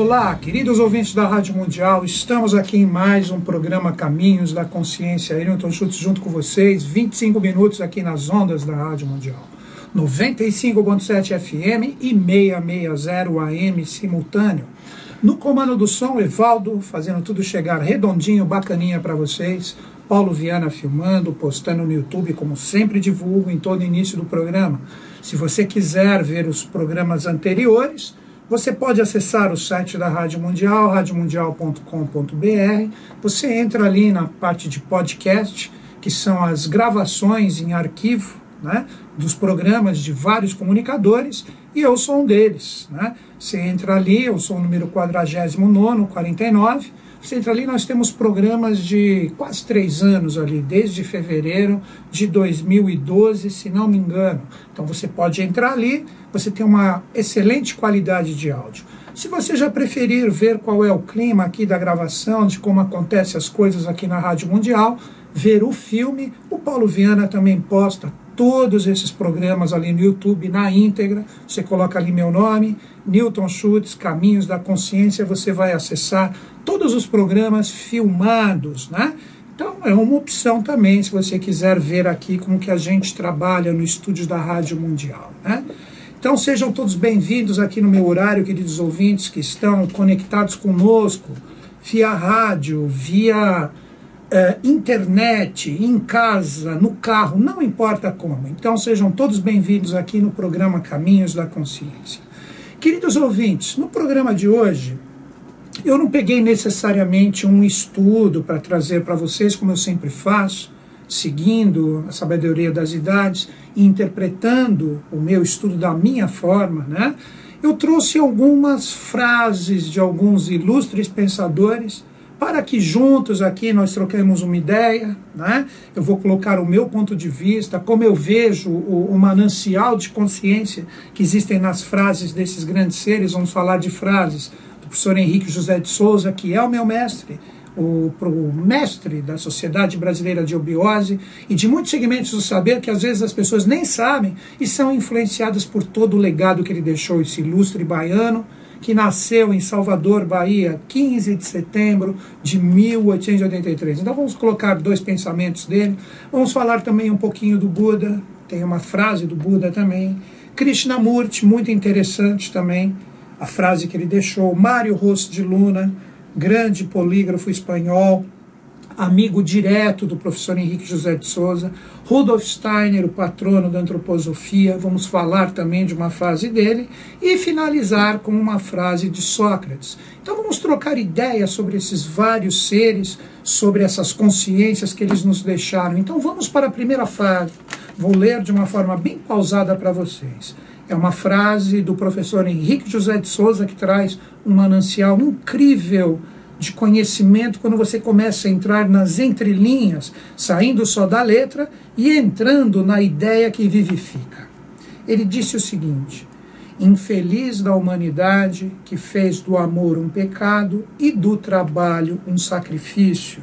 Olá, queridos ouvintes da Rádio Mundial, estamos aqui em mais um programa Caminhos da Consciência. Newton Schultz junto com vocês, 25 minutos aqui nas ondas da Rádio Mundial. 95.7 FM e 660 AM simultâneo. No comando do som, Evaldo, fazendo tudo chegar redondinho, bacaninha para vocês. Paulo Viana filmando, postando no YouTube, como sempre divulgo em todo início do programa. Se você quiser ver os programas anteriores, você pode acessar o site da Rádio Mundial, radiomundial.com.br. Você entra ali na parte de podcast, que são as gravações em arquivo, né, dos programas de vários comunicadores, e eu sou um deles, né? Você entra ali, eu sou o número 49º, 49. Você entra ali, nós temos programas de quase 3 anos ali, desde fevereiro de 2012, se não me engano. Então você pode entrar ali, você tem uma excelente qualidade de áudio. Se você já preferir ver qual é o clima aqui da gravação, de como acontecem as coisas aqui na Rádio Mundial, ver o filme, o Paulo Viana também posta todos esses programas ali no YouTube, na íntegra. Você coloca ali meu nome, Newton Schultz, Caminhos da Consciência, você vai acessar todos os programas filmados, né? Então é uma opção também, se você quiser ver aqui como que a gente trabalha no estúdio da Rádio Mundial, né? Então sejam todos bem-vindos aqui no meu horário, queridos ouvintes que estão conectados conosco, via rádio, via internet, em casa, no carro, não importa como. Então sejam todos bem-vindos aqui no programa Caminhos da Consciência. Queridos ouvintes, no programa de hoje, eu não peguei necessariamente um estudo para trazer para vocês, como eu sempre faço, seguindo a sabedoria das idades e interpretando o meu estudo da minha forma, né? Eu trouxe algumas frases de alguns ilustres pensadores para que juntos aqui nós troquemos uma ideia, né? Eu vou colocar o meu ponto de vista, como eu vejo o manancial de consciência que existem nas frases desses grandes seres. Vamos falar de frases do professor Henrique José de Souza, que é o meu mestre, o mestre da Sociedade Brasileira de Obiose e de muitos segmentos do saber que às vezes as pessoas nem sabem e são influenciadas por todo o legado que ele deixou, esse ilustre baiano, que nasceu em Salvador, Bahia, 15 de setembro de 1883. Então vamos colocar 2 pensamentos dele. Vamos falar também um pouquinho do Buda, tem uma frase do Buda também. Krishnamurti, muito interessante também, a frase que ele deixou. Mário Rossi de Luna, grande polígrafo espanhol, amigo direto do professor Henrique José de Souza. Rudolf Steiner, o patrono da antroposofia, vamos falar também de uma frase dele e finalizar com uma frase de Sócrates. Então vamos trocar ideias sobre esses vários seres, sobre essas consciências que eles nos deixaram. Então vamos para a primeira frase, vou ler de uma forma bem pausada para vocês. É uma frase do professor Henrique José de Souza que traz um manancial incrível de conhecimento quando você começa a entrar nas entrelinhas, saindo só da letra e entrando na ideia que vivifica. Ele disse o seguinte: infeliz da humanidade que fez do amor um pecado e do trabalho um sacrifício.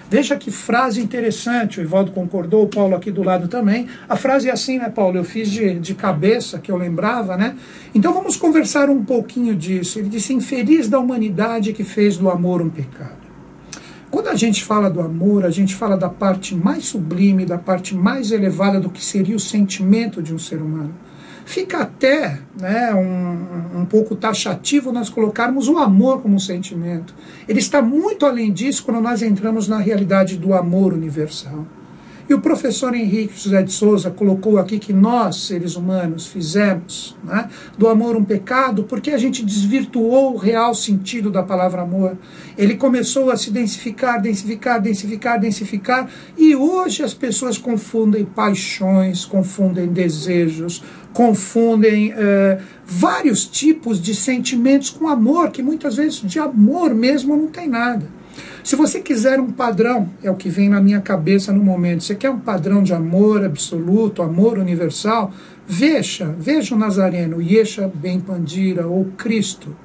Veja que frase interessante, o Evaldo concordou, o Paulo aqui do lado também. A frase é assim, né, Paulo? Eu fiz de cabeça, que eu lembrava, né? Então vamos conversar um pouquinho disso. Ele disse, infeliz da humanidade que fez do amor um pecado. Quando a gente fala do amor, a gente fala da parte mais sublime, da parte mais elevada do que seria o sentimento de um ser humano. Fica até, né, um pouco taxativo nós colocarmos o amor como um sentimento. Ele está muito além disso quando nós entramos na realidade do amor universal. E o professor Henrique José de Souza colocou aqui que nós, seres humanos, fizemos, né, do amor um pecado porque a gente desvirtuou o real sentido da palavra amor. Ele começou a se densificar, e hoje as pessoas confundem paixões, confundem desejos, confundem vários tipos de sentimentos com amor, que muitas vezes de amor mesmo não tem nada. Se você quiser um padrão, é o que vem na minha cabeça no momento, você quer um padrão de amor absoluto, amor universal, veja o Nazareno, Yesha Ben Pandira, ou Cristo.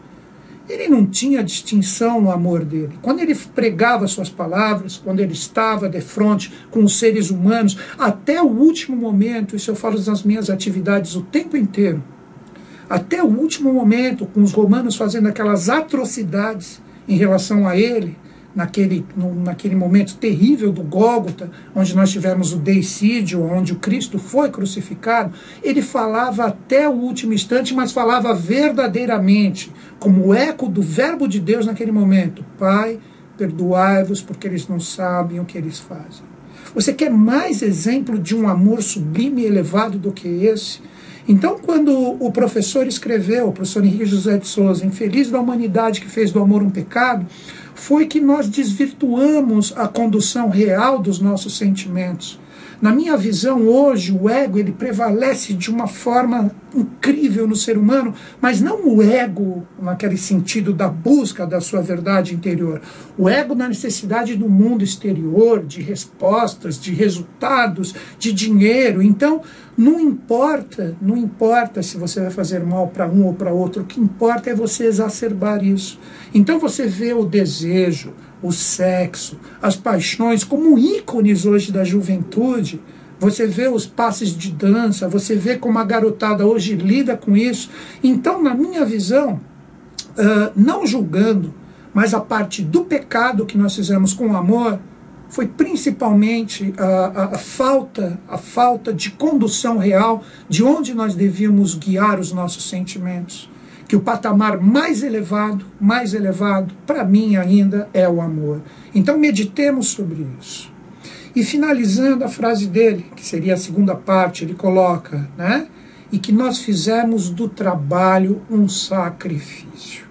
Ele não tinha distinção no amor dele. Quando ele pregava suas palavras, quando ele estava de frente com os seres humanos, até o último momento, isso eu falo nas minhas atividades o tempo inteiro, até o último momento, com os romanos fazendo aquelas atrocidades em relação a ele, naquele momento terrível do Gólgota, onde nós tivemos o deicídio, onde o Cristo foi crucificado, ele falava até o último instante, mas falava verdadeiramente, como eco do verbo de Deus naquele momento: Pai, perdoai-vos porque eles não sabem o que eles fazem. Você quer mais exemplo de um amor sublime e elevado do que esse? Então, quando o professor escreveu, o professor Henrique José de Souza, infeliz da humanidade que fez do amor um pecado, foi que nós desvirtuamos a condução real dos nossos sentimentos. Na minha visão, hoje, o ego ele prevalece de uma forma incrível no ser humano, mas não o ego naquele sentido da busca da sua verdade interior. O ego na necessidade do mundo exterior, de respostas, de resultados, de dinheiro. Então, não importa se você vai fazer mal para um ou para outro, o que importa é você exacerbar isso. Então você vê o desejo, o sexo, as paixões como ícones hoje da juventude. Você vê os passes de dança, você vê como a garotada hoje lida com isso. Então, na minha visão, não julgando, mas a parte do pecado que nós fizemos com o amor, foi principalmente a falta de condução real de onde nós devíamos guiar os nossos sentimentos. Que o patamar mais elevado, para mim ainda é o amor. Então meditemos sobre isso. E finalizando a frase dele, que seria a segunda parte, ele coloca, né? E que nós fizemos do trabalho um sacrifício.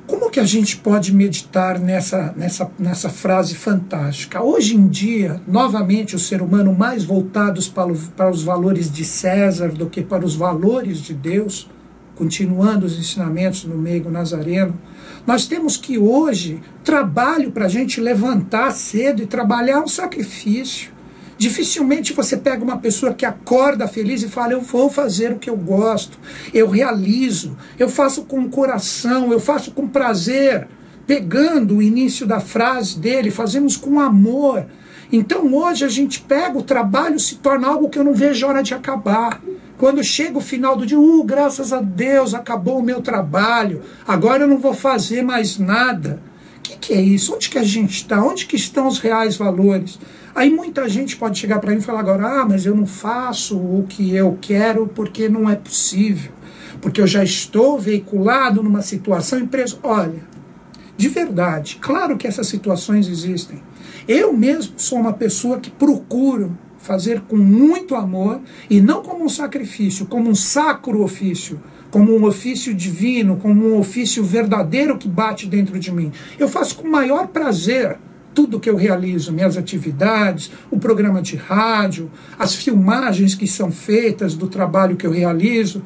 Como que a gente pode meditar nessa frase fantástica? Hoje em dia, novamente, o ser humano mais voltados para os valores de César do que para os valores de Deus, continuando os ensinamentos no meio nazareno, nós temos que hoje, trabalho para a gente levantar cedo e trabalhar um sacrifício. Dificilmente você pega uma pessoa que acorda feliz e fala: eu vou fazer o que eu gosto, eu realizo, eu faço com coração, eu faço com prazer. Pegando o início da frase dele, fazemos com amor. Então hoje a gente pega o trabalho, se torna algo que eu não vejo a hora de acabar. Quando chega o final do dia, graças a Deus, acabou o meu trabalho, agora eu não vou fazer mais nada. O que é isso? Onde que a gente está? Onde que estão os reais valores? Aí muita gente pode chegar para mim e falar agora: mas eu não faço o que eu quero porque não é possível, porque eu já estou veiculado numa situação empresa. Olha, de verdade, claro que essas situações existem. Eu mesmo sou uma pessoa que procuro fazer com muito amor, e não como um sacrifício, como um sacro ofício, como um ofício divino, como um ofício verdadeiro que bate dentro de mim. Eu faço com o maior prazer tudo que eu realizo, minhas atividades, o programa de rádio, as filmagens que são feitas do trabalho que eu realizo.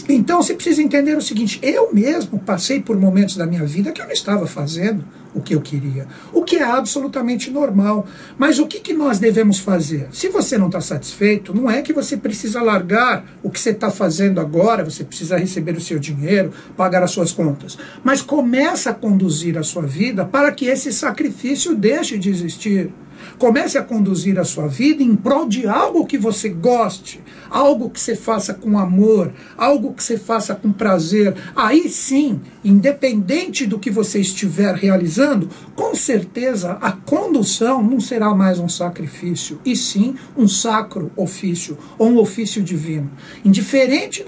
Então você precisa entender o seguinte: eu mesmo passei por momentos da minha vida que eu não estava fazendo o que eu queria, o que é absolutamente normal. Mas o que nós devemos fazer? Se você não está satisfeito, não é que você precisa largar o que você está fazendo agora, você precisa receber o seu dinheiro, pagar as suas contas, mas começa a conduzir a sua vida para que esse sacrifício deixe de existir. Comece a conduzir a sua vida em prol de algo que você goste, algo que você faça com amor, algo que você faça com prazer. Aí sim, independente do que você estiver realizando, com certeza a condução não será mais um sacrifício, e sim um sacro ofício, ou um ofício divino. Independente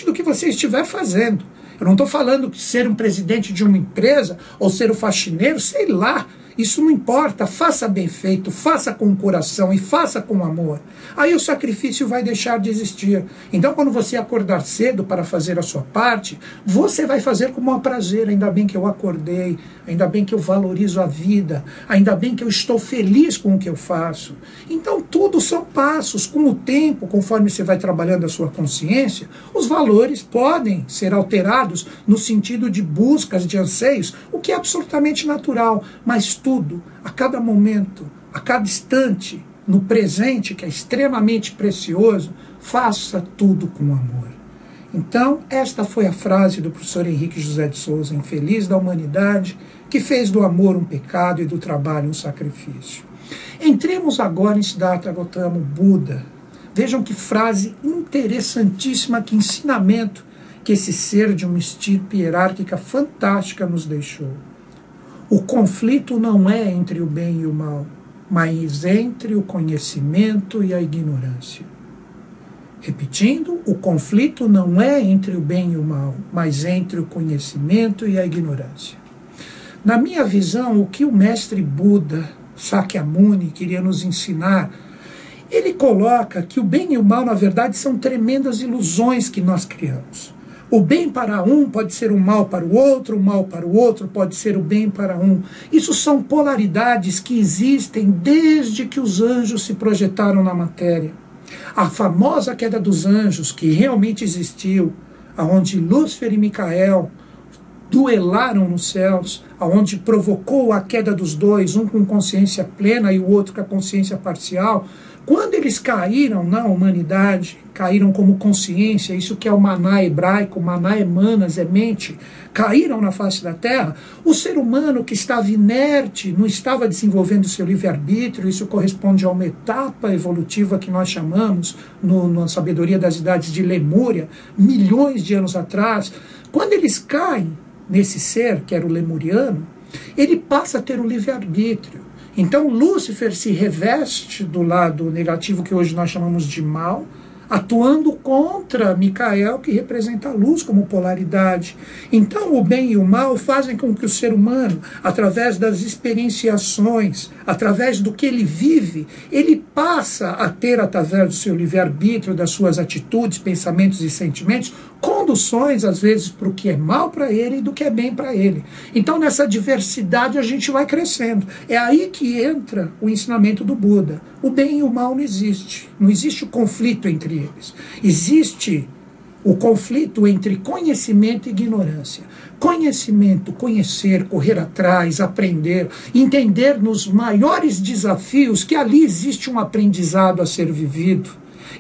do que você estiver fazendo. Eu não estou falando de ser um presidente de uma empresa, ou ser o faxineiro, sei lá. Isso não importa, faça bem feito, faça com o coração e faça com amor. Aí o sacrifício vai deixar de existir. Então quando você acordar cedo para fazer a sua parte, você vai fazer com maior prazer. Ainda bem que eu acordei, ainda bem que eu valorizo a vida, ainda bem que eu estou feliz com o que eu faço. Então tudo são passos. Com o tempo, conforme você vai trabalhando a sua consciência, os valores podem ser alterados no sentido de buscas, de anseios, o que é absolutamente natural, mas tudo, a cada momento, a cada instante, no presente, que é extremamente precioso, faça tudo com amor. Então, esta foi a frase do professor Henrique José de Souza, infeliz da humanidade, que fez do amor um pecado e do trabalho um sacrifício. Entremos agora em Siddhartha Gautama, Buda. Vejam que frase interessantíssima, que ensinamento que esse ser de uma estirpe hierárquica fantástica nos deixou. O conflito não é entre o bem e o mal, mas entre o conhecimento e a ignorância. Repetindo, o conflito não é entre o bem e o mal, mas entre o conhecimento e a ignorância. Na minha visão, o que o mestre Buda, Sakyamuni, queria nos ensinar, ele coloca que o bem e o mal, na verdade, são tremendas ilusões que nós criamos. O bem para um pode ser o mal para o mal para o outro pode ser o bem para um. Isso são polaridades que existem desde que os anjos se projetaram na matéria. A famosa queda dos anjos, que realmente existiu, onde Lúcifer e Micael duelaram nos céus, onde provocou a queda dos dois, um com consciência plena e o outro com a consciência parcial. Quando eles caíram na humanidade, caíram como consciência, isso que é o maná hebraico, maná é manas, é mente, caíram na face da terra, o ser humano que estava inerte, não estava desenvolvendo seu livre-arbítrio, isso corresponde a uma etapa evolutiva que nós chamamos, na sabedoria das idades de Lemúria, milhões de anos atrás. Quando eles caem nesse ser, que era o lemuriano, ele passa a ter o livre-arbítrio. Então Lúcifer se reveste do lado negativo que hoje nós chamamos de mal, atuando contra Micael, que representa a luz como polaridade. Então o bem e o mal fazem com que o ser humano, através das experienciações, através do que ele vive, ele passa a ter, através do seu livre-arbítrio, das suas atitudes, pensamentos e sentimentos, conduções, às vezes, para o que é mal para ele e do que é bem para ele. Então, nessa diversidade, a gente vai crescendo. É aí que entra o ensinamento do Buda. O bem e o mal não existe. Não existe o conflito entre eles. Existe o conflito entre conhecimento e ignorância. Conhecimento, conhecer, correr atrás, aprender, entender nos maiores desafios que ali existe um aprendizado a ser vivido.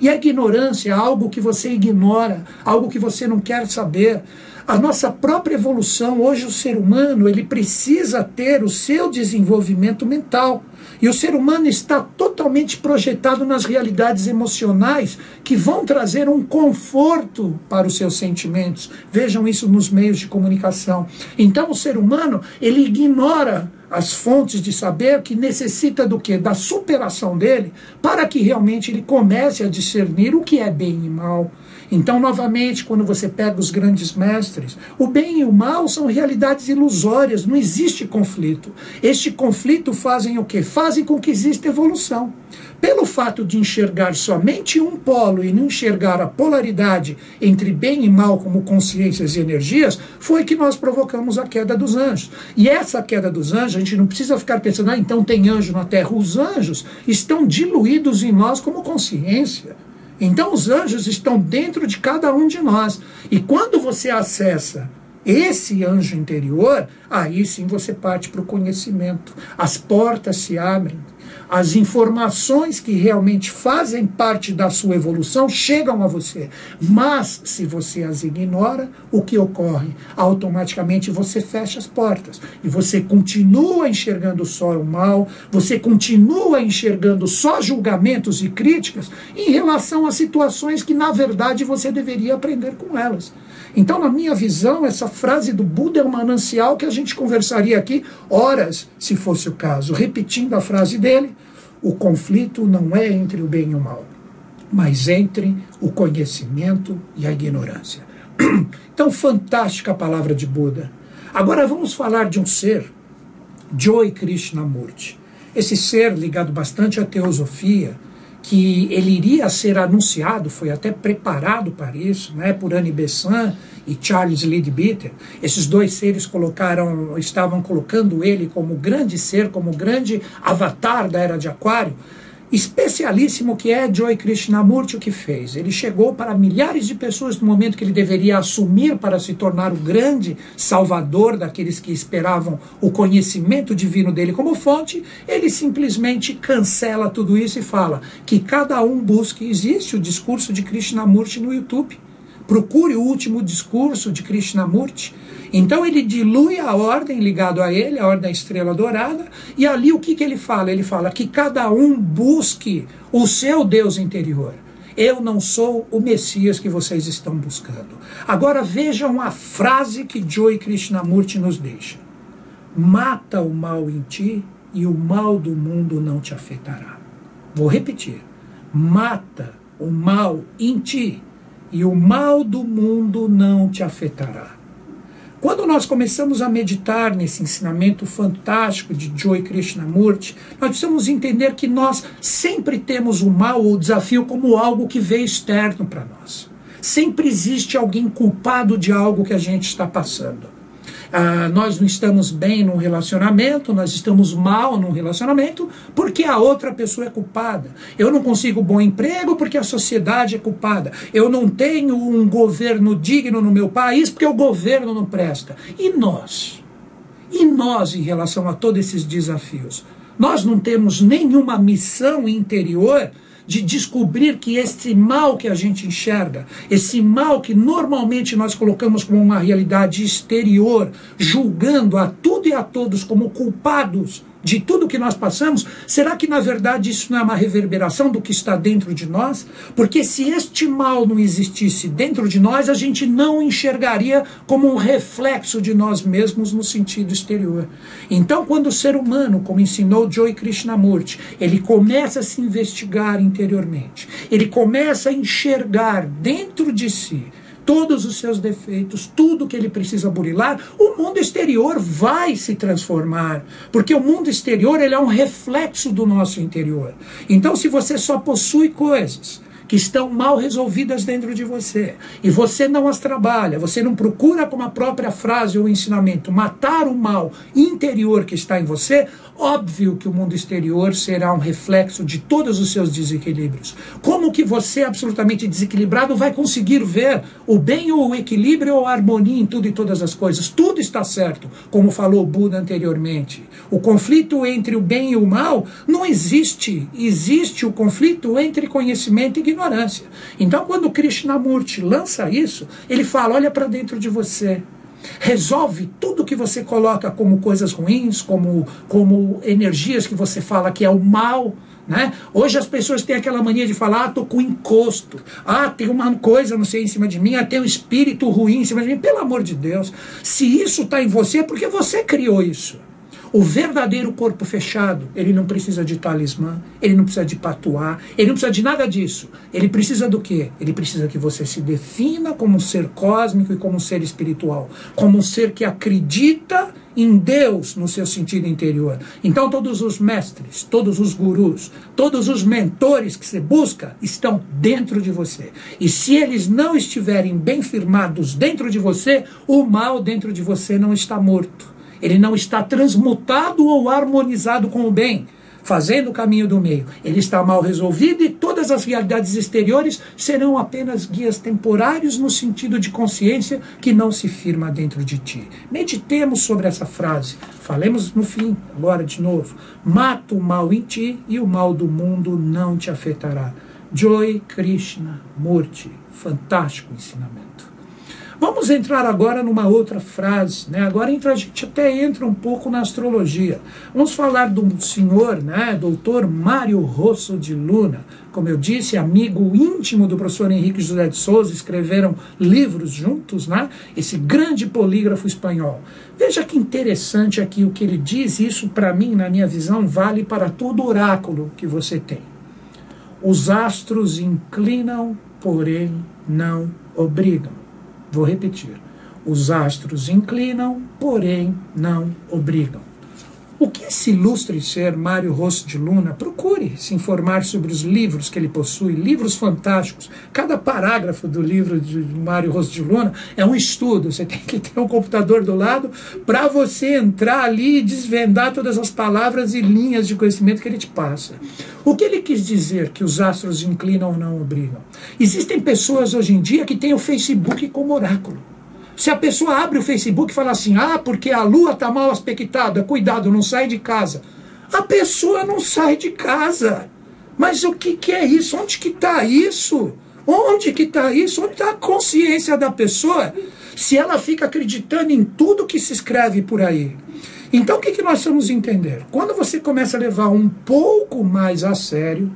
E a ignorância é algo que você ignora, algo que você não quer saber. A nossa própria evolução, hoje o ser humano, ele precisa ter o seu desenvolvimento mental. E o ser humano está totalmente projetado nas realidades emocionais que vão trazer um conforto para os seus sentimentos. Vejam isso nos meios de comunicação. Então o ser humano, ele ignora as fontes de saber que necessita do quê? Da superação dele, para que realmente ele comece a discernir o que é bem e mal. Então, novamente, quando você pega os grandes mestres, o bem e o mal são realidades ilusórias, não existe conflito. Este conflito fazem o quê? Fazem com que exista evolução. Pelo fato de enxergar somente um polo e não enxergar a polaridade entre bem e mal como consciências e energias, foi que nós provocamos a queda dos anjos. E essa queda dos anjos, a gente não precisa ficar pensando, então tem anjo na Terra. Os anjos estão diluídos em nós como consciência. Então os anjos estão dentro de cada um de nós. E quando você acessa esse anjo interior, aí sim você parte para o conhecimento. As portas se abrem. As informações que realmente fazem parte da sua evolução chegam a você. Mas, se você as ignora, o que ocorre? Automaticamente você fecha as portas. E você continua enxergando só o mal, você continua enxergando só julgamentos e críticas em relação a situações que, na verdade, você deveria aprender com elas. Então, na minha visão, essa frase do Buda é um manancial que a gente conversaria aqui horas, se fosse o caso. Repetindo a frase dele, o conflito não é entre o bem e o mal, mas entre o conhecimento e a ignorância. Então, fantástica a palavra de Buda. Agora vamos falar de um ser, Joy Krishnamurti. Esse ser ligado bastante à teosofia, que ele iria ser anunciado, foi até preparado para isso, né, por Annie Besant e Charles Leadbeater. Esses dois seres estavam colocando ele como grande ser, como grande avatar da Era de Aquário. Especialíssimo que é Joy Krishnamurti, o que fez? Ele chegou para milhares de pessoas no momento que ele deveria assumir para se tornar o grande salvador daqueles que esperavam o conhecimento divino dele como fonte. Ele simplesmente cancela tudo isso e fala que cada um busque. Existe o discurso de Krishnamurti no YouTube. Procure o último discurso de Krishnamurti. Então ele dilui a ordem ligado a ele, a ordem da estrela dourada, e ali o que ele fala? Ele fala que cada um busque o seu Deus interior. Eu não sou o Messias que vocês estão buscando. Agora vejam a frase que Joy Krishnamurti nos deixa. Mata o mal em ti e o mal do mundo não te afetará. Vou repetir. Mata o mal em ti e o mal do mundo não te afetará. Quando nós começamos a meditar nesse ensinamento fantástico de Joy Krishnamurti, nós precisamos entender que nós sempre temos o mal ou o desafio como algo que veio externo para nós. Sempre existe alguém culpado de algo que a gente está passando. Nós não estamos bem num relacionamento, nós estamos mal num relacionamento porque a outra pessoa é culpada. Eu não consigo bom emprego porque a sociedade é culpada. Eu não tenho um governo digno no meu país porque o governo não presta. E nós? E nós em relação a todos esses desafios? Nós não temos nenhuma missão interior de descobrir que esse mal que a gente enxerga, esse mal que normalmente nós colocamos como uma realidade exterior, julgando a tudo e a todos como culpados de tudo que nós passamos, será que na verdade isso não é uma reverberação do que está dentro de nós? Porque se este mal não existisse dentro de nós, a gente não enxergaria como um reflexo de nós mesmos no sentido exterior. Então, quando o ser humano, como ensinou Joy Krishnamurti, ele começa a se investigar interiormente, ele começa a enxergar dentro de si todos os seus defeitos, tudo que ele precisa burilar, o mundo exterior vai se transformar, porque o mundo exterior ele é um reflexo do nosso interior. Então, se você só possui coisas que estão mal resolvidas dentro de você, e você não as trabalha, você não procura, como a própria frase ou ensinamento, matar o mal interior que está em você, óbvio que o mundo exterior será um reflexo de todos os seus desequilíbrios. Como que você, absolutamente desequilibrado, vai conseguir ver o bem ou o equilíbrio ou a harmonia em tudo e todas as coisas? Tudo está certo, como falou o Buda anteriormente. O conflito entre o bem e o mal não existe. Existe o conflito entre conhecimento e ignorância. Então, quando Krishnamurti lança isso, ele fala, olha para dentro de você. Resolve tudo que você coloca como coisas ruins, como energias que você fala que é o mal, né? Hoje as pessoas têm aquela mania de falar, tô com encosto, tem uma coisa, não sei, em cima de mim, tem um espírito ruim em cima de mim. Pelo amor de Deus, se isso está em você, é porque você criou isso. O verdadeiro corpo fechado, ele não precisa de talismã, ele não precisa de patuá, ele não precisa de nada disso. Ele precisa do quê? Ele precisa que você se defina como um ser cósmico e como um ser espiritual, como um ser que acredita em Deus no seu sentido interior. Então todos os mestres, todos os gurus, todos os mentores que você busca estão dentro de você. E se eles não estiverem bem firmados dentro de você, o mal dentro de você não está morto. Ele não está transmutado ou harmonizado com o bem, fazendo o caminho do meio. Ele está mal resolvido e todas as realidades exteriores serão apenas guias temporários no sentido de consciência que não se firma dentro de ti. Meditemos sobre essa frase. Falemos no fim, agora de novo. Mata o mal em ti e o mal do mundo não te afetará. Joy Krishnamurti. Fantástico ensinamento. Vamos entrar agora numa outra frase, né? Agora a gente até entra um pouco na astrologia. Vamos falar do senhor, né, doutor Mário Rosso de Luna. Como eu disse, amigo íntimo do professor Henrique José de Souza, escreveram livros juntos, né? Esse grande polígrafo espanhol. Veja que interessante aqui o que ele diz, isso para mim, na minha visão, vale para todo oráculo que você tem. Os astros inclinam, porém não obrigam. Vou repetir. Os astros inclinam, porém não obrigam. O que esse ilustre ser, Mário Rosso de Luna, procure se informar sobre os livros que ele possui, livros fantásticos. Cada parágrafo do livro de Mário Rosso de Luna é um estudo. Você tem que ter um computador do lado para você entrar ali e desvendar todas as palavras e linhas de conhecimento que ele te passa. O que ele quis dizer que os astros inclinam ou não obrigam? Existem pessoas hoje em dia que têm o Facebook como oráculo. Se a pessoa abre o Facebook e fala assim, porque a lua está mal aspectada, cuidado, não sai de casa. A pessoa não sai de casa. Mas o que é isso? Onde que está isso? Onde que está isso? Onde está a consciência da pessoa? Se ela fica acreditando em tudo que se escreve por aí. Então o que nós vamos entender? Quando você começa a levar um pouco mais a sério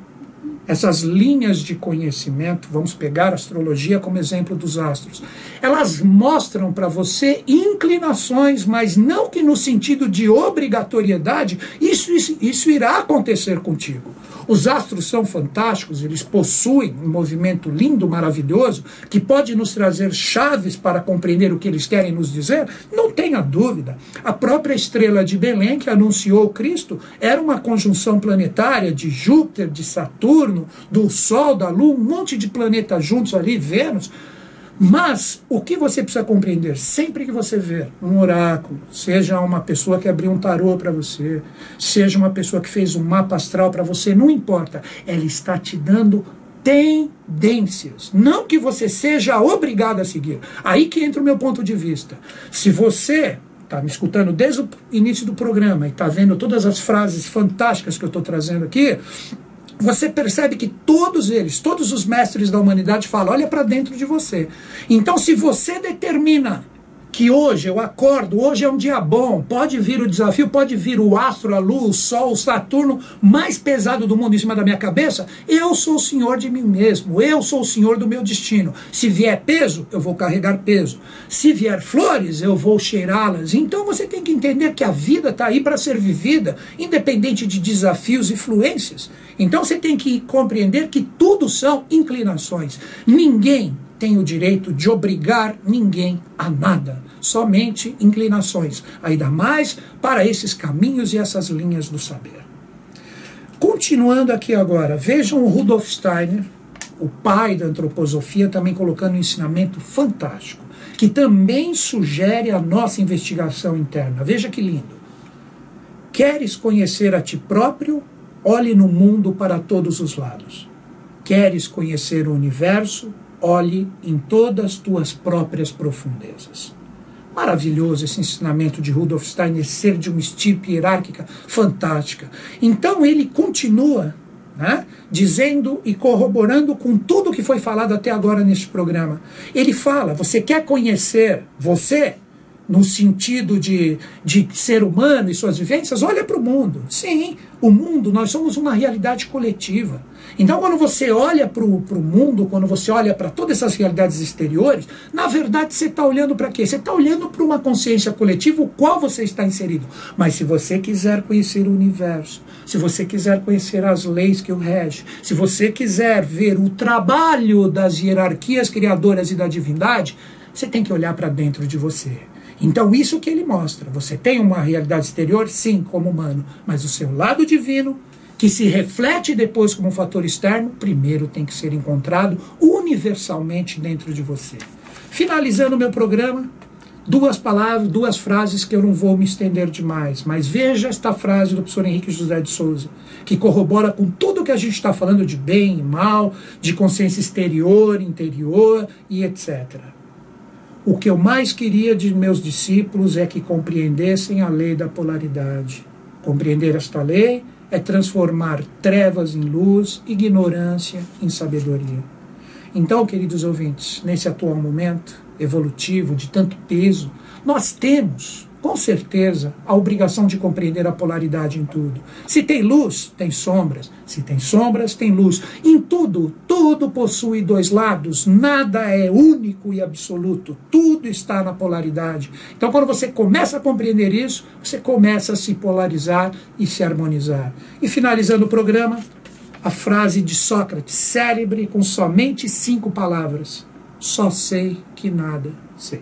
essas linhas de conhecimento, vamos pegar a astrologia como exemplo dos astros, elas mostram para você inclinações, mas não que no sentido de obrigatoriedade, isso irá acontecer contigo. Os astros são fantásticos, eles possuem um movimento lindo, maravilhoso, que pode nos trazer chaves para compreender o que eles querem nos dizer, não tenha dúvida. A própria estrela de Belém, que anunciou Cristo, era uma conjunção planetária de Júpiter, de Saturno, do Sol, da Lua, um monte de planetas juntos ali, Vênus. Mas o que você precisa compreender, sempre que você ver um oráculo, seja uma pessoa que abriu um tarô para você, seja uma pessoa que fez um mapa astral para você, não importa, ela está te dando tendências, não que você seja obrigado a seguir. Aí que entra o meu ponto de vista. Se você está me escutando desde o início do programa e está vendo todas as frases fantásticas que eu estou trazendo aqui, você percebe que todos eles, todos os mestres da humanidade falam, olha para dentro de você. Então, se você determina que hoje eu acordo, hoje é um dia bom, pode vir o desafio, pode vir o astro, a lua, o sol, o Saturno mais pesado do mundo em cima da minha cabeça, eu sou o senhor de mim mesmo, eu sou o senhor do meu destino. Se vier peso, eu vou carregar peso. Se vier flores, eu vou cheirá-las. Então você tem que entender que a vida está aí para ser vivida, independente de desafios e fluências. Então você tem que compreender que tudo são inclinações. Ninguém tem o direito de obrigar ninguém a nada, somente inclinações, ainda mais para esses caminhos e essas linhas do saber. Continuando aqui agora, vejam o Rudolf Steiner, o pai da antroposofia, também colocando um ensinamento fantástico, que também sugere a nossa investigação interna. Veja que lindo. Queres conhecer a ti próprio? Olhe no mundo para todos os lados. Queres conhecer o universo? Olhe em todas as tuas próprias profundezas. Maravilhoso esse ensinamento de Rudolf Steiner, ser de uma estirpe hierárquica fantástica. Então ele continua, né, dizendo e corroborando com tudo que foi falado até agora neste programa. Ele fala, você quer conhecer você, no sentido de ser humano e suas vivências? Olha para o mundo. Sim, o mundo, nós somos uma realidade coletiva. Então, quando você olha para o mundo, quando você olha para todas essas realidades exteriores, na verdade você está olhando para quê? Você está olhando para uma consciência coletiva, o qual você está inserido. Mas se você quiser conhecer o universo, se você quiser conhecer as leis que o regem, se você quiser ver o trabalho das hierarquias criadoras e da divindade, você tem que olhar para dentro de você. Então, isso que ele mostra. Você tem uma realidade exterior, sim, como humano, mas o seu lado divino, que se reflete depois como um fator externo, primeiro tem que ser encontrado universalmente dentro de você. Finalizando o meu programa, duas palavras, duas frases que eu não vou me estender demais, mas veja esta frase do professor Henrique José de Souza, que corrobora com tudo que a gente está falando de bem e mal, de consciência exterior, interior e etc. O que eu mais queria de meus discípulos é que compreendessem a lei da polaridade. Compreender esta lei é transformar trevas em luz, ignorância em sabedoria. Então, queridos ouvintes, nesse atual momento evolutivo de tanto peso, nós temos, com certeza, a obrigação de compreender a polaridade em tudo. Se tem luz, tem sombras. Se tem sombras, tem luz. Em tudo, tudo possui dois lados. Nada é único e absoluto. Tudo está na polaridade. Então, quando você começa a compreender isso, você começa a se polarizar e se harmonizar. E finalizando o programa, a frase de Sócrates, célebre com somente 5 palavras. Só sei que nada sei.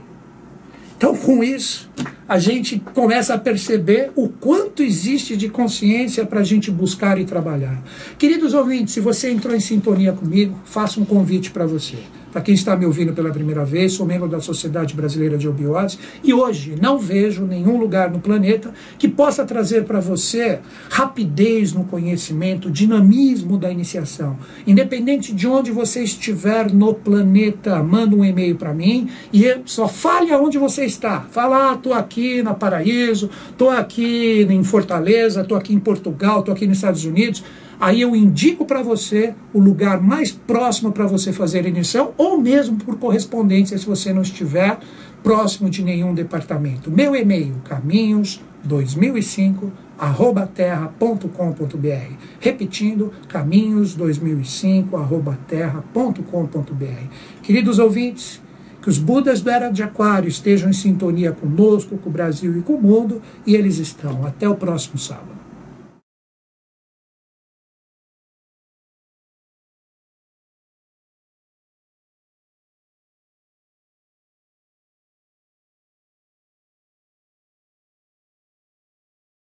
Então, com isso, a gente começa a perceber o quanto existe de consciência para a gente buscar e trabalhar. Queridos ouvintes, se você entrou em sintonia comigo, faço um convite para você. Para quem está me ouvindo pela primeira vez, sou membro da Sociedade Brasileira de Obiose e hoje não vejo nenhum lugar no planeta que possa trazer para você rapidez no conhecimento, dinamismo da iniciação. Independente de onde você estiver no planeta, manda um e-mail para mim e só fale aonde você está. Fala, estou aqui na Paraíso, estou aqui em Fortaleza, estou aqui em Portugal, estou aqui nos Estados Unidos. Aí eu indico para você o lugar mais próximo para você fazer a iniciação, ou mesmo por correspondência, se você não estiver próximo de nenhum departamento. Meu e-mail, caminhos, caminhos2005@terra.com.br. Repetindo, caminhos2005@terra.com.br. Queridos ouvintes, que os Budas do Era de Aquário estejam em sintonia conosco, com o Brasil e com o mundo, e eles estão. Até o próximo sábado.